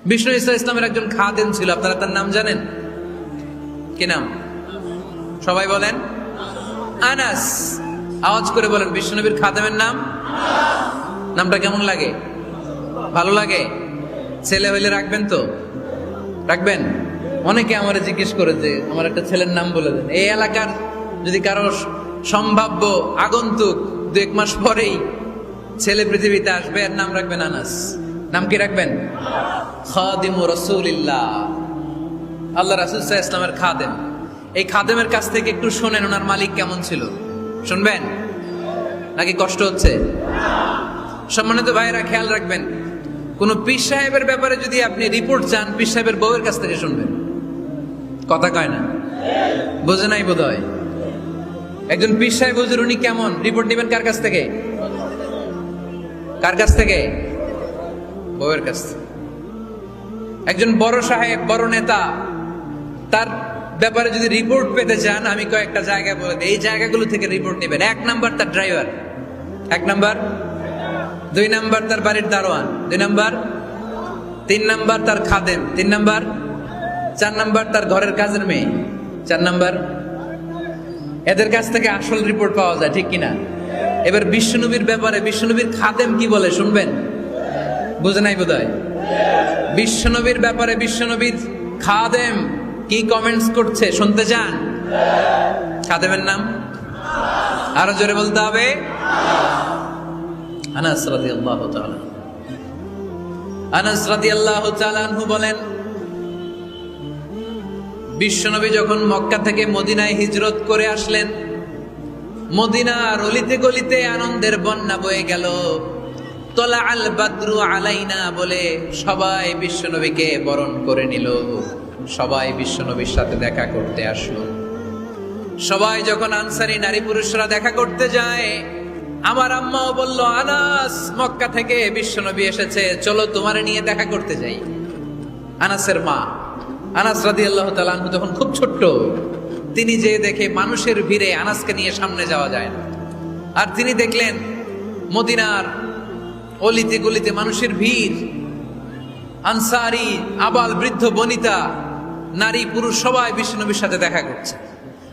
বিষ্ণু ঈসা ইসলামের একজন খাদেম ছিল, আপনারা তার নাম জানেন? কি নাম? সবাই বলেন আনাস। আওয়াজ করে বলেন, বিষ্ণু নবীর খাদেমের নাম। নামটা কেমন লাগে? ভালো লাগে? ছেলে হইলে রাখবেন তো? রাখবেন? অনেকে আমার জিজ্ঞেস করে যে আমার একটা ছেলের নাম বলে দেন। এই এলাকার যদি কারো সম্ভাব্য আগন্তুক 2-1 মাস পরেই ছেলে পৃথিবীতে আসবে, এর নাম রাখবেন আনাস। নাম কি রাখবেন? খাদিমু রাসূলিল্লাহ, আল্লাহ রাসূল সাল্লাল্লাহু আলাইহি ওয়াসাল্লামের খাদেম। এই খাদেমের কাছ থেকে একটু শোনেন ওনার মালিক কেমন ছিল। শুনবেন নাকি কষ্ট হচ্ছে? সম্মানিত ভাইয়েরা, খেয়াল রাখবেন, কোন পীর সাহেবের ব্যাপারে যদি আপনি রিপোর্ট চান, পীর সাহেবের বউয়ের কাছ থেকে শুনবেন। কথা কয় না? বোঝে নাই বোধ হয়। একজন পীর সাহেব হুজুর উনি কেমন, রিপোর্ট নেবেন কার কাছ থেকে? কার কাছ থেকে? বউয়ের কাছ থেকে। একজন বড় সাহেব, বড় নেতা, তার ব্যাপারে যদি রিপোর্ট পেতে চান, আমি কয়েকটা জায়গা বলে দিই, এই জায়গাগুলো থেকে রিপোর্ট নেবেন। 1 নাম্বার তার ড্রাইভার, 1 নাম্বার। 2 নাম্বার তার বাড়ির দারোয়ান, 2 নাম্বার। 3 নাম্বার তার খাদেম, 3 নাম্বার। 4 নাম্বার তার ঘরের কাজের মেয়ে, 4 নাম্বার। এদের কাছ থেকে আসল রিপোর্ট পাওয়া যায়, ঠিক কিনা? এবার বিশ্বনবীর ব্যাপারে বিশ্বনবীর খাদেম কি বলে শুনবেন? বুঝে নাই বোধ হয়। বিশ্বনবীর ব্যাপারে বিশ্বনবীর খাদেম কি কমেন্টস করছে শুনতে চান? খাদেমের নাম আরো জোরে বলতে হবে। আনাস রাদিয়াল্লাহু তাআলা, আনাস রাদিয়াল্লাহু তাআলা আনহু বলেন, বিশ্বনবী যখন মক্কা থেকে মদিনায় হিজরত করে আসলেন, মদিনার অলিতে গলিতে আনন্দের বন্যা বয়ে গেল। তলা আল বাদরু আলাইনা বলে সবাই বিশ্বনবীকে বরণ করে নিল, সবাই বিশ্বনবীর সাথে দেখা করতে আসলো। সবাই যখন আনসারী নারী পুরুষরা দেখা করতে যায়, আমার আম্মাও বলল, আনাস, মক্কা থেকে বিশ্বনবী এসেছে, চলো তোমারে নিয়ে দেখা করতে যাই। আনাসের মা আনাস রাদিয়াল্লাহু তাআলা আনহু তখন খুব ছোট্ট, তিনি যে দেখে মানুষের ভিড়ে আনাসকে নিয়ে সামনে যাওয়া যায় না। আর তিনি দেখলেন মদিনার অলিতে গলিতে মানুষের ভিড়, আনসারী, আবাল বৃদ্ধ বনিতা, নারী পুরুষ সবাই বিশ্বনবীর সাথে দেখা করছে।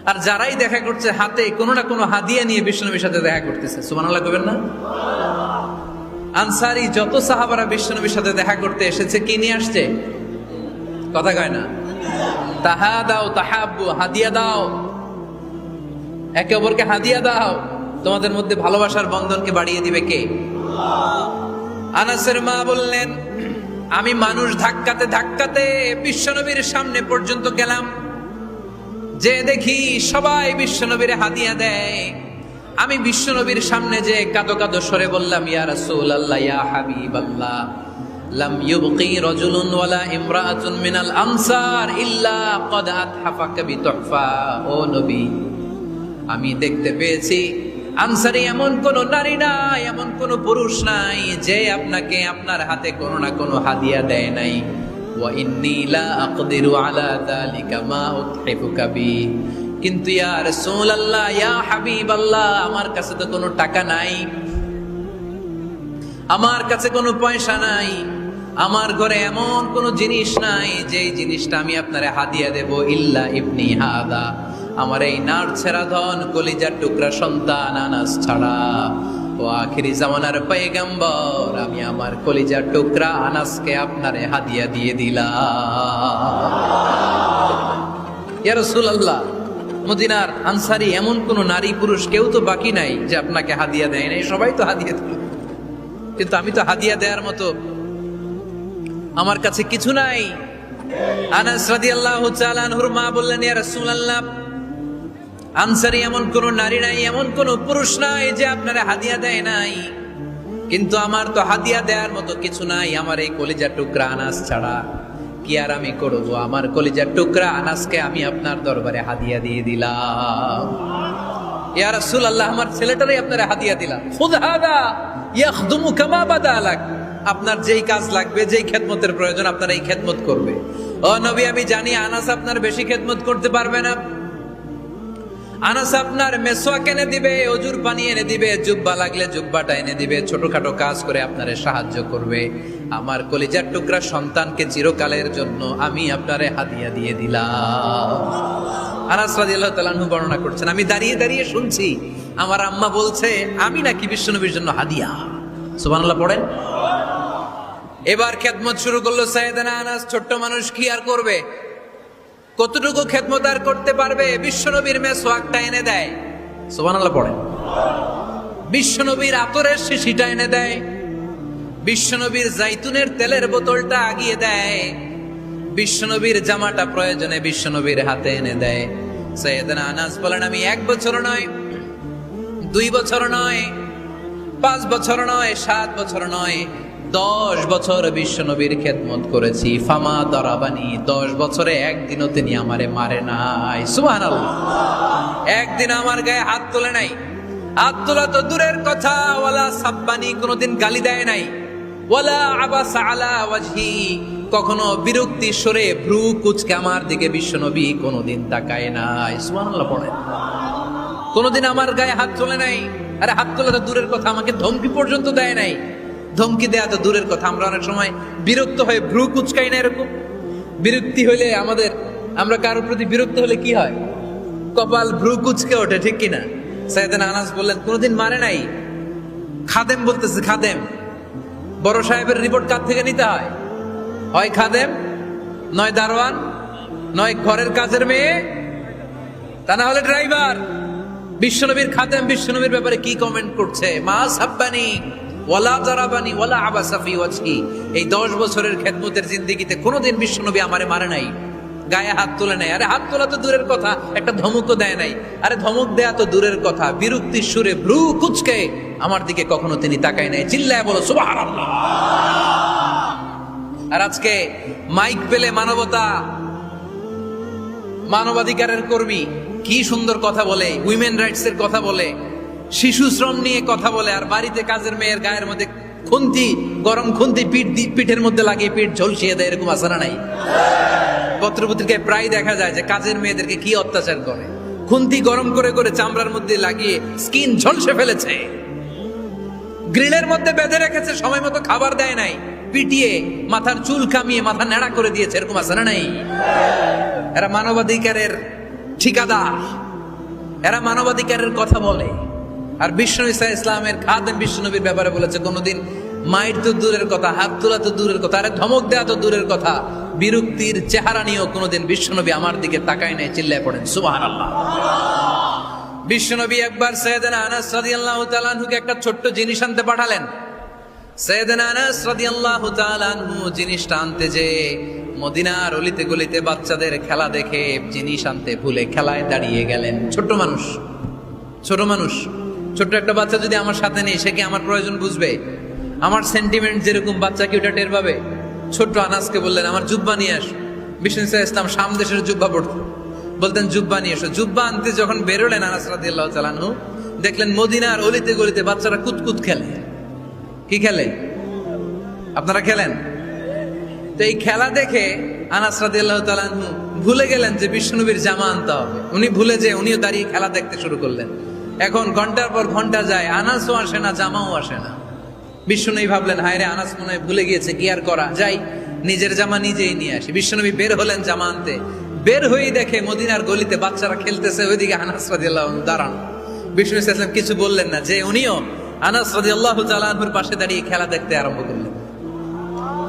আর যারাই দেখা করছে হাতে কোনো না কোনো হাদিয়া নিয়ে বিশ্বনবীর সাথে দেখা করতেছে। সুবহানাল্লাহ কইবেন না? আনসারী যত সাহাবারা বিশ্বনবীর সাথে দেখা করতে এসেছে, কি নিয়ে আসছে? কথা কয় না? তাহাদাও তাহাব্বু, হাদিয়া দাও, একে অপরকে হাদিয়া দাও। তোমাদের মধ্যে ভালোবাসার বন্ধনকে বাড়িয়ে দিবে কে? আনাসের মা বললেন, আমি মানুষ ধাক্কাতে ধাক্কাতে বিশ্বনবীর সামনে পর্যন্ত গেলাম, যে দেখি সবাই বিশ্বনবীর হাদিয়া দেয়। আমি বিশ্বনবীর সামনে যে কাঁদো কাঁদো সরে বললাম, ইয়া রাসূলুল্লাহ, ইয়া হাবিবাল্লাহ, লাম ইউবকি রাজুলুন ওয়ালা ইমরাআতুন মিনাল আনসার ইল্লা ক্বাদ আতহাফাকা বিতুহফা। ও নবী, আমি দেখতে পেয়েছি আনসারী এমন কোন নারী নাই, এমন কোন পুরুষ নাই যে আপনাকে আপনার হাতে কোনো না কোনো হাদিয়া দেয় নাই। ওয়া ইন্নী লা আকদিরু আলা যালিকা মা উতহিফুকা বি। কিন্তু ইয়া রাসূলুল্লাহ, ইয়া হাবিবাল্লাহ, আমার কাছে তো কোনো টাকা নাই, আমার কাছে কোনো পয়সা নাই, আমার ঘরে এমন কোনো জিনিস নাই যেই জিনিসটা আমি আপনারে হাদিয়া দেব, ইল্লা ইবনি হাদা, আমার এই নার ছেড়া ধন কলিজার টুকরা সন্তান আনাস ছাড়া। ও আখিরি জামানার পয়গম্বর, আমি আমার কলিজার টুকরা আনাসকে আপনারে হাদিয়া দিয়ে দিলাম। ইয়া রাসূলুল্লাহ, মদিনার আনসারী এমন কোন নারী পুরুষ কেউ তো বাকি নাই যে আপনাকে হাদিয়া দেয় নাই, সবাই তো হাদিয়া দিল, কিন্তু আমি তো হাদিয়া দেওয়ার মতো আমার কাছে কিছু নাই। আনাস রাদিয়াল্লাহু তাআলা আনহুর মা বললেন, ইয়া রাসূলুল্লাহ, আনসারী এমন কোন নারী নাই, এমন কোন পুরুষ নাই যে আপনারে হাদিয়া দেয় নাই, কিন্তু আমার তো হাদিয়া দেওয়ার মতো কিছু নাই আমার এই কলিজার টুকরা আনাস ছাড়া। কি আর আমি করব, আমার কলিজার টুকরা আনাসকে আমি আপনার দরবারে হাদিয়া দিয়ে দিলাম। ইয়া রাসূলুল্লাহ, আমার ছেলেটারই আপনারে হাদিয়া দিলাম। খুদ হাদা ইয়াখদুমু কামা বাদা লাক, আপনার যেই কাজ লাগবে, যেই খেদমতের প্রয়োজন, আপনার এই খেদমত করবে। ও নবী, আমি জানি আনাস আপনার বেশি খেদমত করতে পারবে না, আনাস আপনার মেসওয়াক এনে দিবে, অজুর পানি এনে দিবে, জুব্বা লাগলে জুব্বাটা এনে দিবে, ছোটখাটো কাজ করে আপনারে সাহায্য করবে। আমার কলিজার টুকরা সন্তানকে চিরকালের জন্য আমি আপনারে হাদিয়া দিয়ে দিলাম। আনাস রাদিয়াল্লাহু তাআলা আনহু বর্ণনা করছেন, আমি দাঁড়িয়ে দাঁড়িয়ে শুনছি আমার আম্মা বলছে আমি নাকি বিশ্বনবীর জন্য হাদিয়া। সুবহানাল্লাহ পড়েন। এবার খেদমত শুরু করলো সাইয়েদনা আনাস। ছোট্ট মানুষ কি আর করবে, কতটুকু খেদমত আর করতে পারবে? বিশ্বনবীর মেসওয়াকটা এনে দেয়। সুবহানাল্লাহ পড়েন। বিশ্বনবীর আতরের শিশিটা এনে দেয়, বিশ্বনবীর জাইতুনের তেলের বোতলটা আগিয়ে দেয়, বিশ্বনবীর জামাটা প্রয়োজনে বিশ্বনবীর হাতে এনে দেয়। সাইয়েদনা আনাস বলেন, আমি 1 বছর নয়, 2 বছর নয়, 5 বছর নয়, 7 বছর নয়, 10 বছর বিশ্বনবীর খেদমত করেছি। ফামা দরাবানি, 10 বছরে একদিনও তিনি আমারে মারে নাই। সুবহানাল্লাহ। একদিন আমার গায়ে হাত তোলে নাই। হাত তোলা তো দূরের কথা, ওয়ালা সাব্বানি, কোনোদিন গালি দেয় নাই। ওয়ালা আবাসা আলা ওয়াজহি, কখনো বিরক্তি সরে ভ্রু কুচকে আমার দিকে বিশ্বনবী কোনোদিন তাকায় নাই। সুবহানাল্লাহ পড়ে। কোনোদিন আমার গায়ে হাত তোলে নাই। আরে হাত তোলা তো দূরের কথা, আমাকে ধমকি পর্যন্ত দেয় নাই। ধমকি দেয়া তো দূরের কথা, আমরা অনেক সময় বিরক্ত হয়ে ভ্রু কুচকাই না। এরকম বিরক্তি হইলে আমরা কারোর প্রতি বিরক্ত হলে কি হয়? কপাল ভ্রু কুচকে ওঠে, ঠিক কিনা? সাইয়েদনা আনাস বললেন কোনোদিন মারে নাই। খাদেম বলতেছে, খাদেম, বড় সাহেবের রিপোর্ট কার থেকে নিতে হয়? হয় খাদেম, নয় দারোয়ান, নয় ঘরের কাজের মেয়ে, তা না হলে ড্রাইভার। বিশ্বনবীর খাদেম বিশ্বনবীর ব্যাপারে কি কমেন্ট করছে? মা সাব্বানি ওয়ালা জারাবানি ওয়ালা আবাসা ফি ওয়াজহি। এই 10 বছরের খেদমতের জিন্দেগিতে কোনোদিন বিশ্বনবী আমারে মারে নাই, গায়ে হাত তোলে নাই। আরে হাত তোলা তো দূরের কথা, একটা ধমকও দেয় নাই। আরে ধমক দেয়া তো দূরের কথা, বিরক্তির সুরে ভ্রু কুচকে আমার দিকে কখনো তিনি তাকায় নাই। চিল্লায় বলো সুবহানাল্লাহ। আর আজকে মাইক পেলে মানবতা, মানবাধিকারের কর্মী কি সুন্দর কথা বলে, উইমেন রাইটস এর কথা বলে, শিশু শ্রম নিয়ে কথা বলে, আর বাড়িতে কাজের মেয়ের গায়ের মধ্যে খুন্তি, গরম খুন্তি পিঠের মধ্যে লাগিয়ে পিঠ ঝলসিয়ে দেয়। এরকম আছে না নাই? পত্রপত্রিকায় প্রায় দেখা যায় যে কাজের মেয়েদেরকে কি অত্যাচার করে। খুন্তি গরম করে করে চামড়ার মধ্যে লাগিয়ে স্কিন ঝলসে ফেলেছে, গ্রিলের মধ্যে বেঁধে রেখেছে, সময় মতো খাবার দেয় নাই, পিটিয়ে মাথার চুল কামিয়ে মাথা নেড়া করে দিয়েছে। এরকম আছে না নাই? এরা মানবাধিকারের ঠিকাদার, এরা মানবাধিকারের কথা বলে। আর বিশ্বনবী সাল্লাল্লাহু আলাইহি ইসলামের খাদেম বিশ্বনবীর ব্যাপারে বলেছে কোনোদিন মাইর তো দূরের কথা, হাত তোলা তো দূরের কথা, আরে ধমক দেয়া তো দূরের কথা, বিরক্তির চেহারা নিয়েও কোনোদিন বিশ্বনবী আমার দিকে তাকায় নাই। চিল্লায় পড়েন সুবহানাল্লাহ। বিশ্বনবী একবার সাইয়েদনা আনাস রাদিয়াল্লাহু তাআলা আনহুকে একটা ছোট্ট জিনিস আনতে পাঠালেন। সাইয়েদনা আনাস রাদিয়াল্লাহু তাআলা আনহু জিনিসটা আনতে যে মদিনার অলিতে গলিতে বাচ্চাদের খেলা দেখে জিনিস আনতে ভুলে খেলায় দাঁড়িয়ে গেলেন। ছোট মানুষ, ছোট্ট একটা বাচ্চা যদি আমার সাথে নেই, সে কি আমার প্রয়োজন বুঝবে? আমার সেন্টিমেন্ট যেরকম, বাচ্চা কি ওটা টের পাবে? ছোট্ট আনাসকে বললেন আমার জুব্বা নিয়ে আস। বিষ্ণু ইসলাম শাম দেশের জুব্বা পড়তেন, বলতেন জুব্বা নিয়ে এসো। জুব্বা আনতে যখন বেরোলেন আনাস রাদিয়াল্লাহু তাআলা আনহু, দেখলেন মদিনার অলিতে গলিতে বাচ্চারা কুতকুত খেলে। কি খেলে? আপনারা খেলেন তো? এই খেলা দেখে আনাস রাদিয়াল্লাহু তাআলা আনহু ভুলে গেলেন যে বিশ্বনবীর জামা আনতে হবে। উনি ভুলে যে উনিও দাঁড়িয়ে খেলা দেখতে শুরু করলেন। এখন ঘন্টার পর ঘন্টা যায়, আনাসও আসে না, জামাও আসে না। বিশ্বনবী ভাবলেন হায় রে, আনাস মনে হয় ভুলে গিয়েছে, কি আর করা যাই, নিজের জামা নিজেই নিয়ে আসি। বিশ্বনবী বের হলেন জামা আনতে। বের হয়েই দেখে মদিনার গলিতে বাচ্চারা খেলতেছে, ওইদিকে আনাস রাদিয়াল্লাহু আনহু দাঁড়ানো। বিষ্ণু ইসলাম কিছু বললেন না, যে উনিও আনাস রাদিয়াল্লাহু তাআলা আনহুর পাশে দাঁড়িয়ে খেলা দেখতে আরম্ভ করলেন।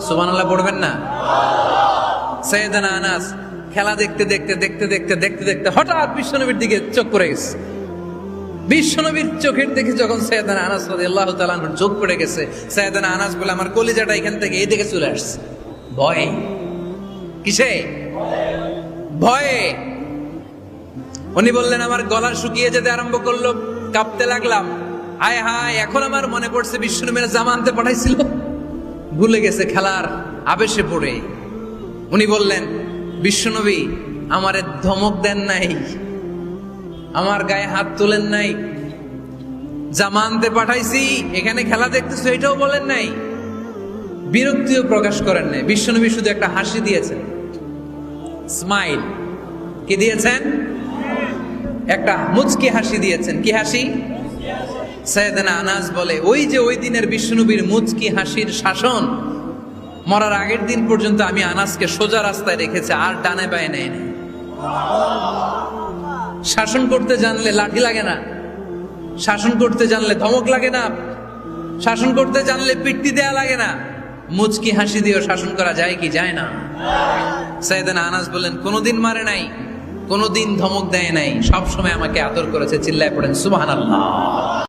সুবহানাল্লাহ পড়বেন না? সাইয়েদনা আনাস খেলা দেখতে দেখতে হঠাৎ বিশ্বনবীর দিকে চোখ পড়ে গেছে। বিশ্বনবীর চোখের দেখে যখন সাইয়েদনা আনাস রাদিয়াল্লাহু তাআলা আনহুর চোখ পড়ে গেছে, সাইয়েদনা আনাস বলে আমার কলিজাটা এখান থেকে এই দিকে চলে আসছে। ভয়ে। কিসে? ভয়ে। উনি বললেন আমার গলা শুকিয়ে যেতে আরম্ভ করলো, কাঁপতে লাগলাম। হায় হায়, এখন আমার মনে পড়ছে বিশ্বনবীর জামা আনতে পাঠাইছিল, ভুলে গেছে খেলার আবেশে পড়ে। উনি বললেন বিশ্বনবী আমারে ধমক দেন নাই, আমার গায়ে হাত তোলেন নাই, জামা আনতে পাঠাইছি, এখানে খেলা দেখতেছো এটাও বলেন নাই, বিরক্তিও প্রকাশ করেন নাই। বিশ্বনবী শুধু একটা হাসি দিয়েছেন, স্মাইল। কি দিয়েছেন? একটা মুচকি হাসি দিয়েছেন। কি হাসি? সাইয়েদনা আনাস বলে, ওই যে ওই দিনের বিশ্বনবীর মুচকি হাসির শাসন, মরার আগের দিন পর্যন্ত আমি আনাসকে সোজা রাস্তায় রেখেছি, আর ডানে বায়ে নেয়নি। শাসন করতে জানলে লাঠি লাগে না, শাসন করতে জানলে ধমক লাগে না, শাসন করতে জানলে পিট্টি দেয়া লাগে না। মুচকি হাসি দিয়েও শাসন করা যায় কি যায় না? সাইয়েদনা আনাস বলেন, কোনোদিন মারে নাই, কোনোদিন ধমক দেয় নাই, সব সময় আমাকে আদর করেছে। চিল্লায় পড়েন সুবহানাল্লাহ।